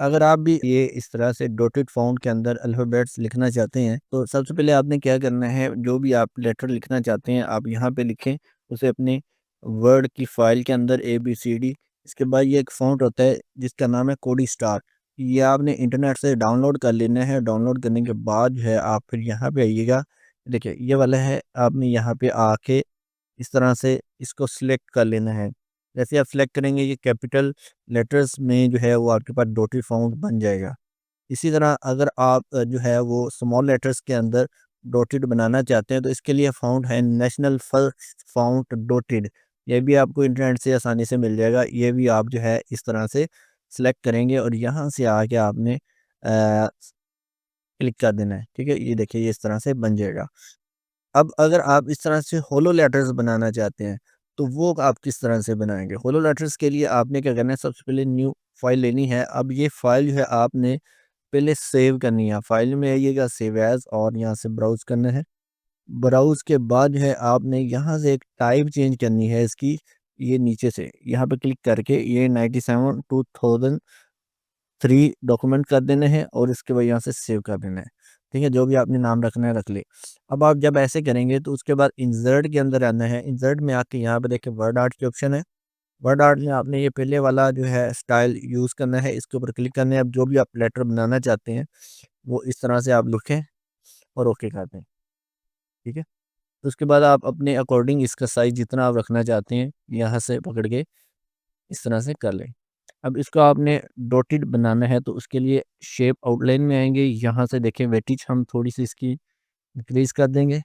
अगर आप भी ये इस तरह से डॉटेड फॉन्ट के अंदर अल्फ़ाबेट्स लिखना चाहते हैं, तो सबसे पहले आपने क्या करना है, जो भी आप लेटर लिखना चाहते हैं, आप यहाँ पे लिखें, उसे अपने वर्ड की फ़ाइल के अंदर ABCD। इसके बाद ये एक फ़ॉन्ट होता है जिसका नाम है कोडी स्टार। ये आपने इंटरनेट से डाउनलोड कर लेना है। डाउनलोड करने के बाद जो है आप फिर यहाँ पे आइएगा। देखिए ये वाला है, आपने यहाँ पे आके इस तरह से इसको सिलेक्ट कर लेना है। जैसे आप सिलेक्ट करेंगे, ये कैपिटल लेटर्स में जो है वो आपके पास डॉटेड फ़ॉन्ट बन जाएगा। इसी तरह अगर आप जो है वो स्मॉल लेटर्स के अंदर डॉटेड बनाना चाहते हैं, तो इसके लिए फ़ॉन्ट है नेशनल फर्स्ट फ़ॉन्ट डॉटेड। ये भी आपको इंटरनेट से आसानी से मिल जाएगा। ये भी आप जो है इस तरह से सिलेक्ट करेंगे और यहाँ से आके आपने क्लिक कर देना है। ठीक है? ये देखिए ये इस तरह से बन जाएगा। अब अगर आप इस तरह से होलो लेटर्स बनाना चाहते हैं, तो वो आप किस तरह से बनाएँगे? होलो लेटर्स के लिए आपने क्या करना है, सबसे पहले न्यू फ़ाइल लेनी है। अब ये फ़ाइल जो है आपने पहले सेव करनी है। फ़ाइल में आइएगा, सेव एज़, और यहाँ से ब्राउज़ करना है। ब्राउज़ के बाद जो है आपने यहाँ से एक टाइप चेंज करनी है इसकी, ये नीचे से यहाँ पे क्लिक करके ये 97 2003 डॉक्यूमेंट कर देने हैं और इसके बाद यहाँ से सेव कर देना है। ठीक है? जो भी आपने नाम रखना है रख ले। अब आप जब ऐसे करेंगे तो उसके बाद इंसर्ट के अंदर आना है। इंसर्ट में आके यहाँ पे देखिए वर्ड आर्ट के ऑप्शन है। वर्ड आर्ट में आपने ये पहले वाला जो है स्टाइल यूज़ करना है, इसके ऊपर क्लिक करना है। अब जो भी आप लेटर बनाना चाहते हैं, वो इस तरह से आप लिखें और ओके कर दें। ठीक है? तो उसके बाद आप अपने अकॉर्डिंग इसका साइज़ जितना आप रखना चाहते हैं, यहाँ से पकड़ के इस तरह से कर लें। अब इसको आपने डॉटेड बनाना है, तो उसके लिए शेप आउटलाइन में आएँगे, यहाँ से देखें वेटेज हम थोड़ी-सी इसकी इंक्रीज़ कर देंगे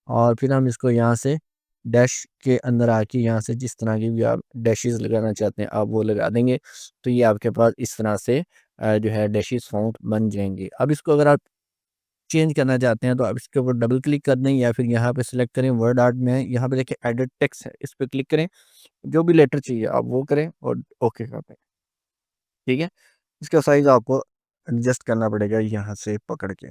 और फिर हम इसको यहाँ से डैश के अंदर आके यहाँ से जिस तरह की भी आप डैशेज़ लगाना चाहते हैं, आप वो लगा देंगे। तो ये आपके पास इस तरह से जो है डैशेज़ फ़ॉन्ट बन जाएँगे। अब इसको अगर आप चेंज करना चाहते हैं, तो आप इसके ऊपर डबल क्लिक कर दें या फिर यहाँ पे सिलेक्ट करें, वर्ड आर्ट में है, यहाँ पे देखिए एडिट टेक्स्ट है, इस पे क्लिक करें, जो भी लेटर चाहिए आप वो करें और ओके कर दें। ठीक है? इसका साइज़ आपको एडजस्ट करना पड़ेगा यहाँ से पकड़ के।